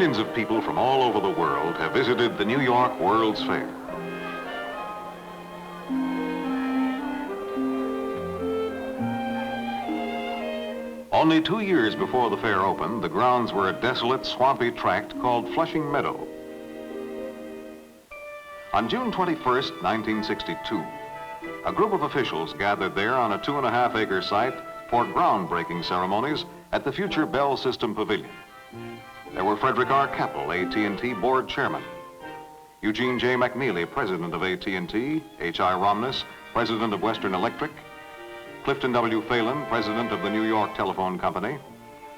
Millions of people from all over the world have visited the New York World's Fair. Only 2 years before the fair opened, the grounds were a desolate, swampy tract called Flushing Meadow. On June 21st, 1962, a group of officials gathered there on a 2.5-acre site for groundbreaking ceremonies at the future Bell System Pavilion. There were Frederick R. Keppel, AT&T Board Chairman, Eugene J. McNeely, President of AT&T, H.I. Romness, President of Western Electric, Clifton W. Phelan, President of the New York Telephone Company,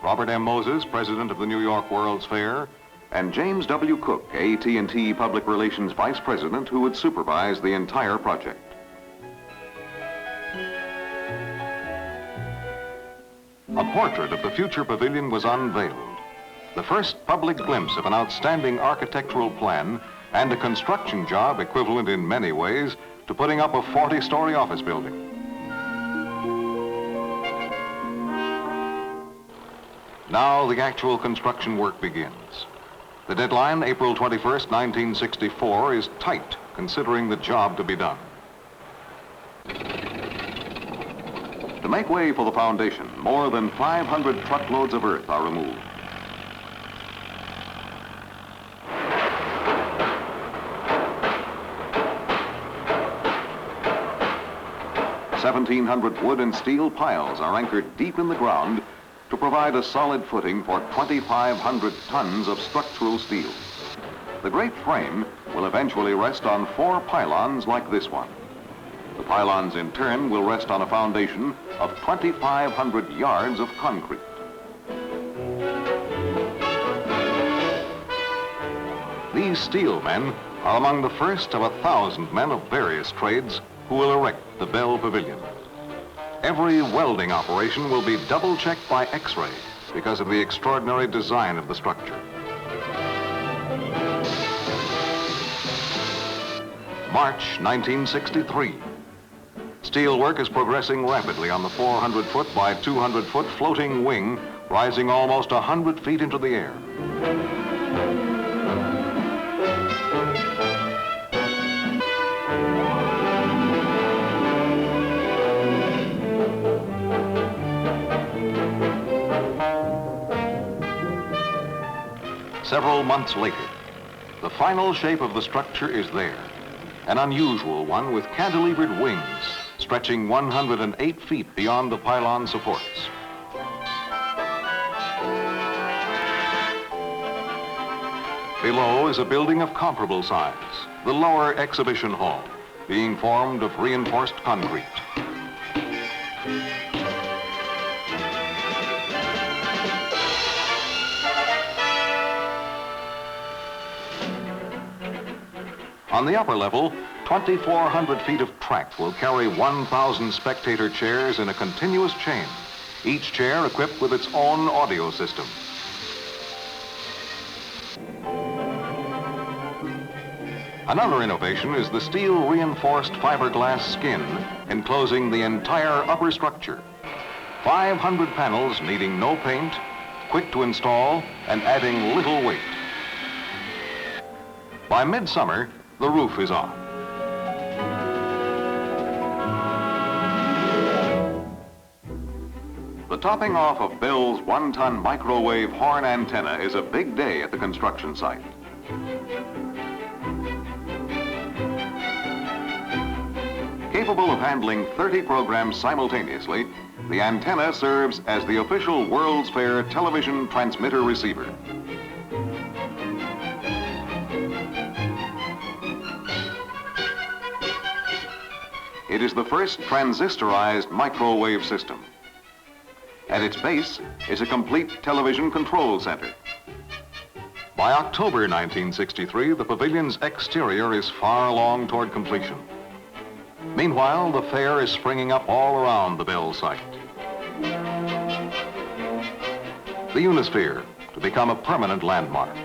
Robert M. Moses, President of the New York World's Fair, and James W. Cook, AT&T Public Relations Vice President, who would supervise the entire project. A portrait of the future pavilion was unveiled, the first public glimpse of an outstanding architectural plan and a construction job equivalent in many ways to putting up a 40-story office building. Now the actual construction work begins. The deadline, April 21st, 1964, is tight considering the job to be done. To make way for the foundation, more than 500 truckloads of earth are removed. "1,700 wood and steel piles are anchored deep in the ground to provide a solid footing for 2,500 tons of structural steel. The great frame will eventually rest on 4 pylons like this one. The pylons in turn will rest on a foundation of 2,500 yards of concrete. These steel men are among the first of 1,000 men of various trades who will erect the Bell Pavilion. Every welding operation will be double-checked by X-ray because of the extraordinary design of the structure. March 1963. Steelwork is progressing rapidly on the 400-foot by 200-foot floating wing, rising almost 100 feet into the air. Several months later, the final shape of the structure is there, an unusual one with cantilevered wings stretching 108 feet beyond the pylon supports. Below is a building of comparable size, the lower exhibition hall, being formed of reinforced concrete. On the upper level, 2,400 feet of track will carry 1,000 spectator chairs in a continuous chain, each chair equipped with its own audio system. Another innovation is the steel reinforced fiberglass skin enclosing the entire upper structure. 500 panels needing no paint, quick to install, and adding little weight. By midsummer, the roof is on. The topping off of Bell's 1-ton microwave horn antenna is a big day at the construction site. Capable of handling 30 programs simultaneously, the antenna serves as the official World's Fair television transmitter receiver. It is the first transistorized microwave system. At its base is a complete television control center. By October 1963, the pavilion's exterior is far along toward completion. Meanwhile, the fair is springing up all around the Bell site. The Unisphere, to become a permanent landmark.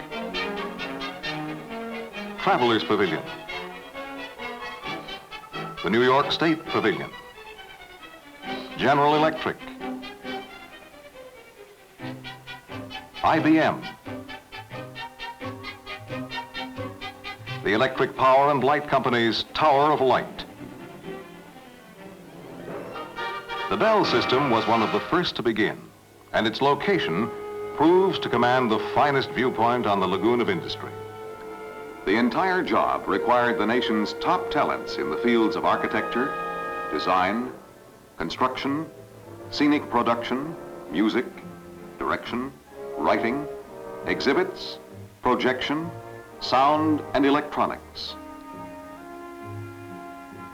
Travelers Pavilion. The New York State Pavilion. General Electric. IBM. the Electric Power and Light Company's Tower of Light. The Bell system was one of the first to begin, and its location proves to command the finest viewpoint on the lagoon of industry. The entire job required the nation's top talents in the fields of architecture, design, construction, scenic production, music, direction, writing, exhibits, projection, sound, and electronics.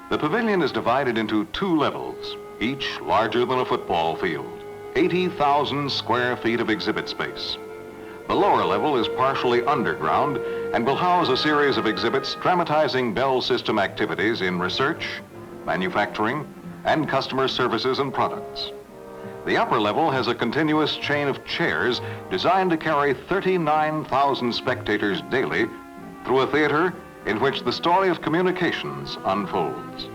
The pavilion is divided into 2 levels, each larger than a football field, 80,000 square feet of exhibit space. The lower level is partially underground and will house a series of exhibits dramatizing Bell System activities in research, manufacturing, and customer services and products. The upper level has a continuous chain of chairs designed to carry 39,000 spectators daily through a theater in which the story of communications unfolds.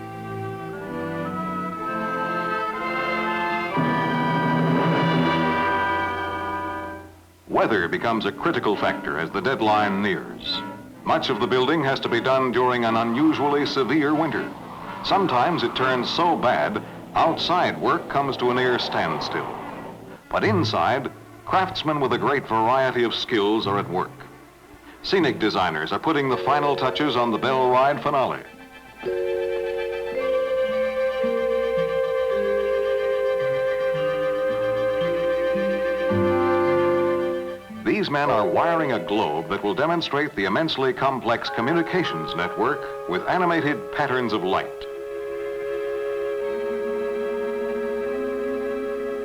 Weather becomes a critical factor as the deadline nears. Much of the building has to be done during an unusually severe winter. Sometimes it turns so bad, outside work comes to a near standstill. But inside, craftsmen with a great variety of skills are at work. Scenic designers are putting the final touches on the Bell Ride finale. These men are wiring a globe that will demonstrate the immensely complex communications network with animated patterns of light.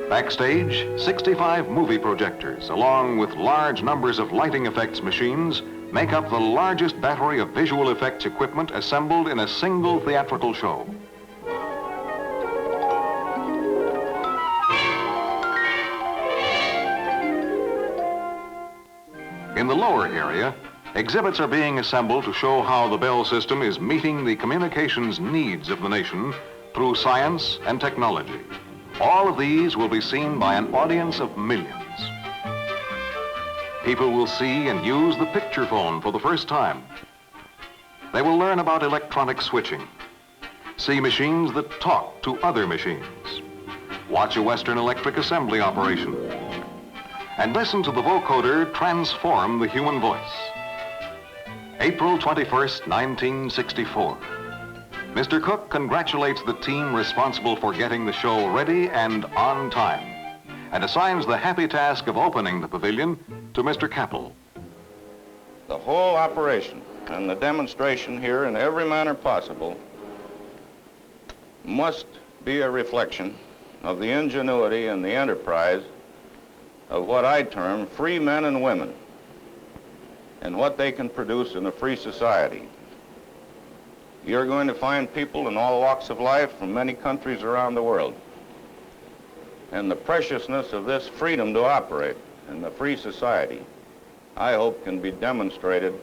Backstage, 65 movie projectors, along with large numbers of lighting effects machines, make up the largest battery of visual effects equipment assembled in a single theatrical show. In the lower area, exhibits are being assembled to show how the Bell system is meeting the communications needs of the nation through science and technology. All of these will be seen by an audience of millions. People will see and use the picture phone for the first time. They will learn about electronic switching, see machines that talk to other machines, watch a Western electric assembly operation, and listen to the vocoder transform the human voice. April 21st, 1964. Mr. Cook congratulates the team responsible for getting the show ready and on time, and assigns the happy task of opening the pavilion to Mr. Capel. The whole operation and the demonstration here in every manner possible must be a reflection of the ingenuity and the enterprise of what I term free men and women and what they can produce in a free society. You're going to find people in all walks of life from many countries around the world. And the preciousness of this freedom to operate in the free society, I hope, can be demonstrated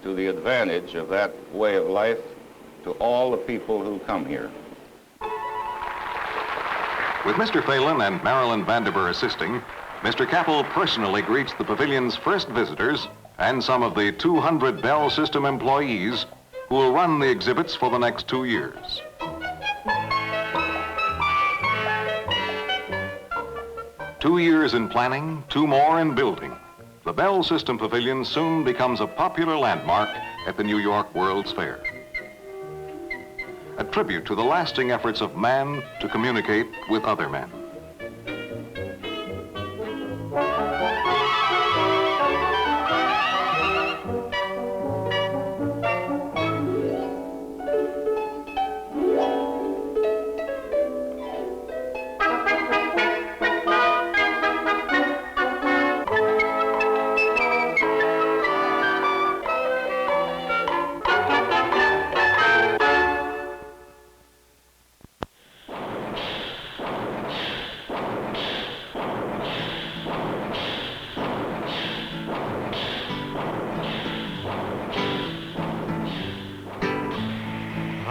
to the advantage of that way of life to all the people who come here. With Mr. Phelan and Marilyn Vanderber assisting, Mr. Capel personally greets the pavilion's first visitors and some of the 200 Bell System employees who will run the exhibits for the next 2 years. Two years in planning, 2 more in building. The Bell System Pavilion soon becomes a popular landmark at the New York World's Fair. A tribute to the lasting efforts of man to communicate with other men.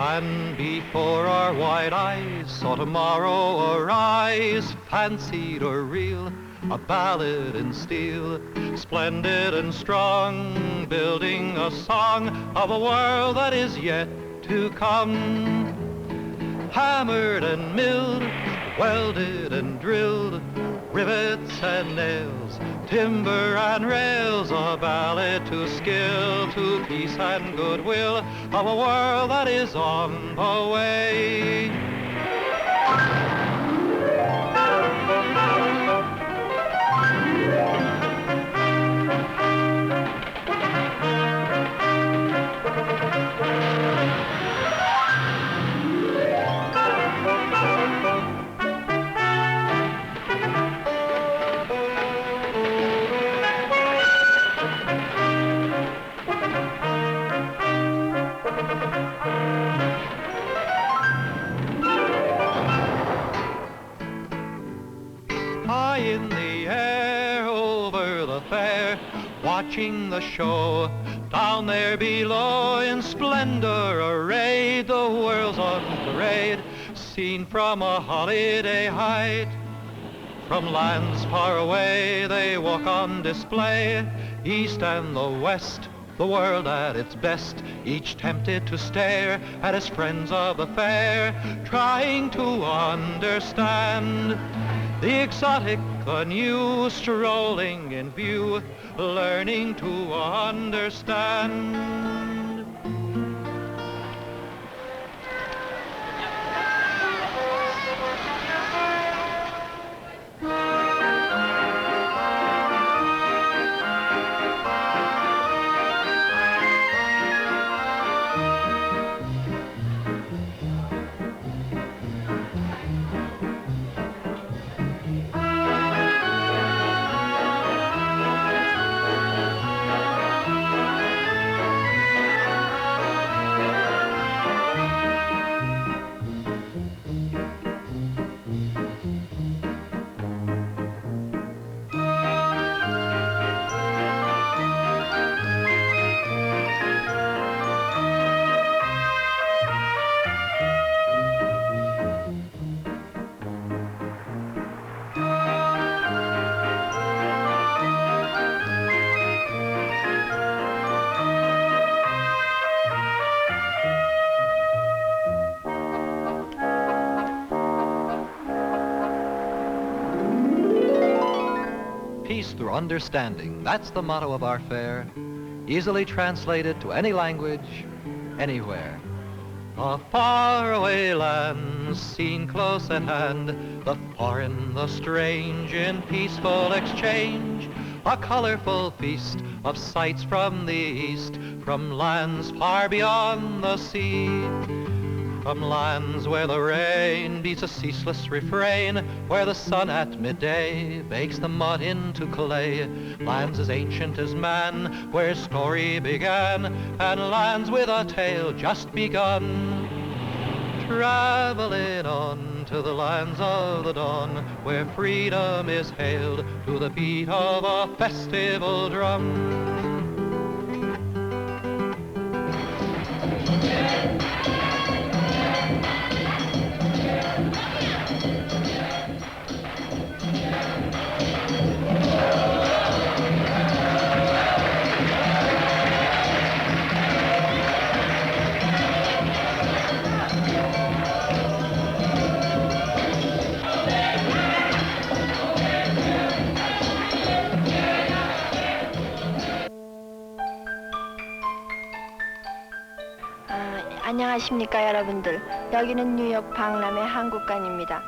And before our wide eyes saw tomorrow arise, fancied or real, a ballad in steel, splendid and strong, building a song of a world that is yet to come. Hammered and milled, welded and drilled, rivets and nails, timber and rails, a ballad to skill, to peace and goodwill, of a world that is on the way. High in the air over the fair, watching the show. Down there below in splendor arrayed, the world's on parade, seen from a holiday height. From lands far away they walk on display, east and the west, the world at its best, each tempted to stare at his friends of the fair, trying to understand the exotic, the new, strolling in view, learning to understand. Peace through understanding, that's the motto of our fair, easily translated to any language, anywhere. A faraway land seen close at hand, the foreign, the strange in peaceful exchange, a colorful feast of sights from the east, from lands far beyond the sea. From lands where the rain beats a ceaseless refrain, where the sun at midday bakes the mud into clay, lands as ancient as man, where story began, and lands with a tale just begun. Traveling on to the lands of the dawn, where freedom is hailed to the beat of a festival drum. 안녕하십니까 여러분들. 여기는 뉴욕 박람회 한국관입니다.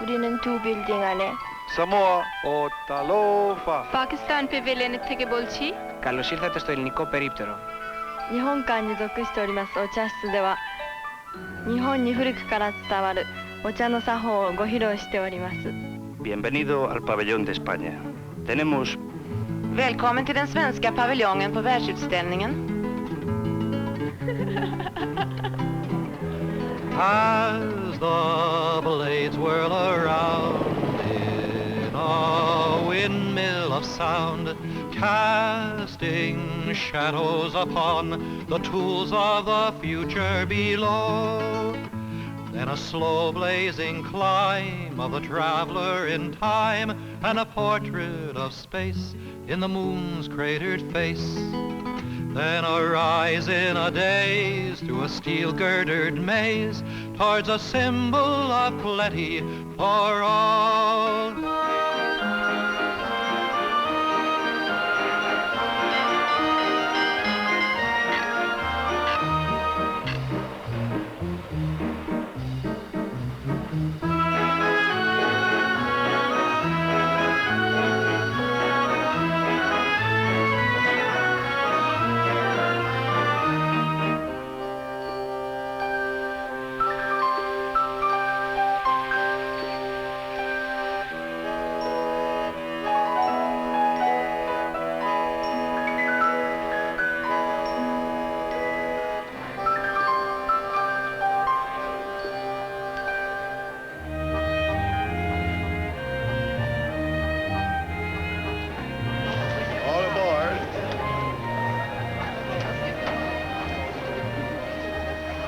우리는 두 빌딩 안에 Samoa o Talofa. Pakistan Pavillion থেকে বলছি. Καλώς ήρθατε στο ελληνικό περίπτερο. 日本館に属しておりますお茶室では日本に古くから伝わるお茶の作法をご披露しております。 Bienvenido al Pabellón de España. Tenemos Välkommen till den svenska paviljongen på världsutställningen. As the blades whirl around in a windmill of sound, casting shadows upon the tools of the future below, then a slow blazing climb of the traveler in time, and a portrait of space in the moon's cratered face. Then a rise in a daze through a steel-girdered maze towards a symbol of plenty for all.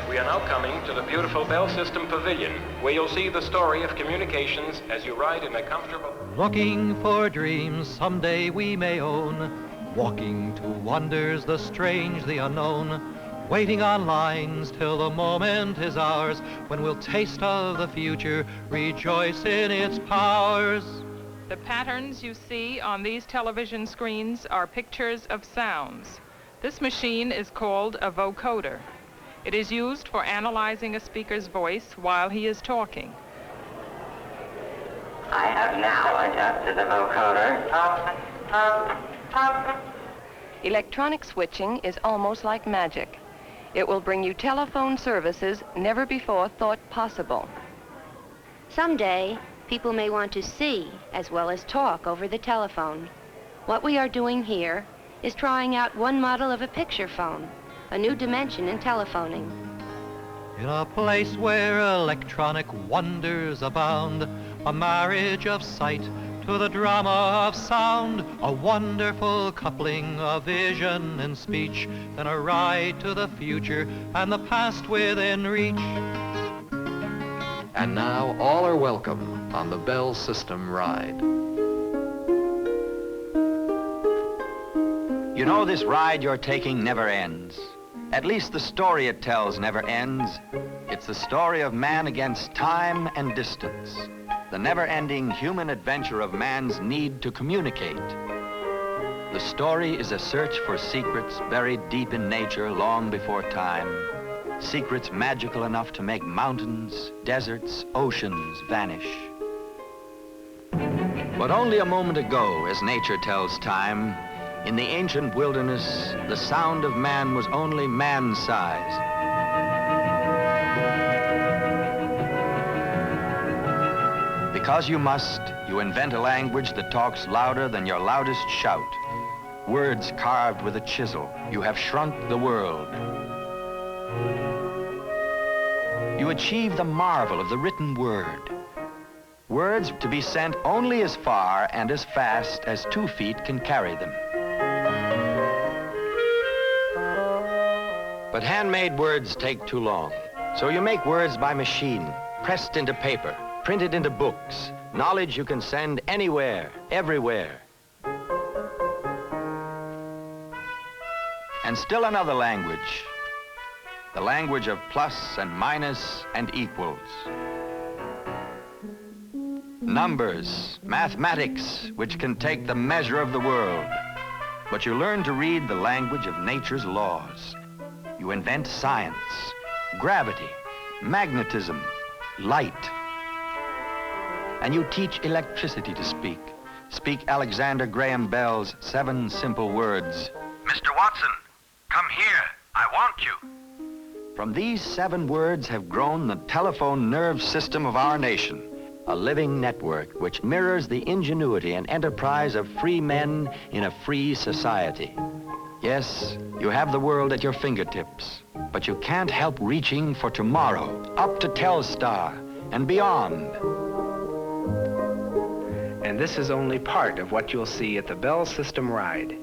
We are now coming to the beautiful Bell System Pavilion, where you'll see the story of communications as you ride in a comfortable... Looking for dreams someday we may own, walking to wonders, the strange, the unknown, waiting on lines till the moment is ours, when we'll taste of the future, rejoice in its powers. The patterns you see on these television screens are pictures of sounds. This machine is called a vocoder. It is used for analyzing a speaker's voice while he is talking. I have now adjusted the vocoder. Electronic switching is almost like magic. It will bring you telephone services never before thought possible. Someday, people may want to see as well as talk over the telephone. What we are doing here is trying out one model of a picture phone, a new dimension in telephoning. In a place where electronic wonders abound, a marriage of sight to the drama of sound, a wonderful coupling of vision and speech, then a ride to the future and the past within reach. And now all are welcome on the Bell System ride. You know, this ride you're taking never ends. At least the story it tells never ends. It's the story of man against time and distance, the never-ending human adventure of man's need to communicate. The story is a search for secrets buried deep in nature long before time, secrets magical enough to make mountains, deserts, oceans vanish. But only a moment ago, as nature tells time, in the ancient wilderness, the sound of man was only man's size. Because you must, you invent a language that talks louder than your loudest shout. Words carved with a chisel, you have shrunk the world. You achieve the marvel of the written word. Words to be sent only as far and as fast as 2 feet can carry them. But handmade words take too long. So you make words by machine, pressed into paper, printed into books, knowledge you can send anywhere, everywhere. And still another language, the language of plus and minus and equals. Numbers, mathematics, which can take the measure of the world. But you learn to read the language of nature's laws. You invent science, gravity, magnetism, light. And you teach electricity to speak. Speak Alexander Graham Bell's 7 simple words. Mr. Watson, come here. I want you. From these 7 words have grown the telephone nerve system of our nation, a living network which mirrors the ingenuity and enterprise of free men in a free society. Yes, you have the world at your fingertips, but you can't help reaching for tomorrow, up to Telstar and beyond. And this is only part of what you'll see at the Bell System ride.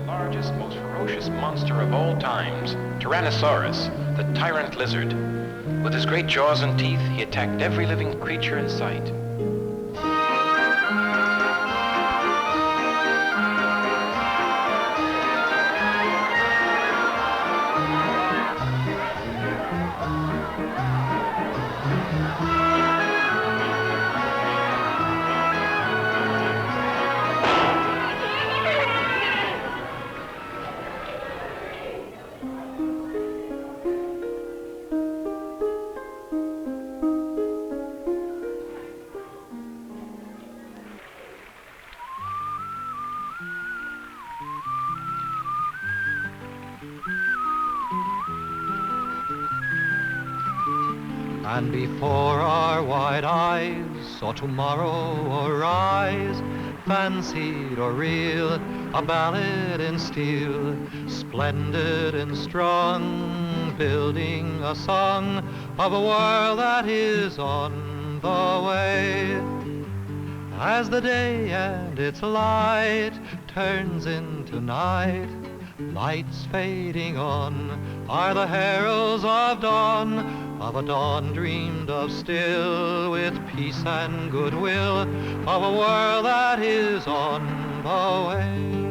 Largest, most ferocious monster of all times, Tyrannosaurus, the tyrant lizard. With his great jaws and teeth, he attacked every living creature in sight. And before our wide eyes saw tomorrow arise, fancied or real, a ballad in steel, splendid and strong, building a song of a world that is on the way. As the day and its light turns into night, lights fading on are the heralds of dawn, of a dawn dreamed of still, with peace and goodwill, of a world that is on the way.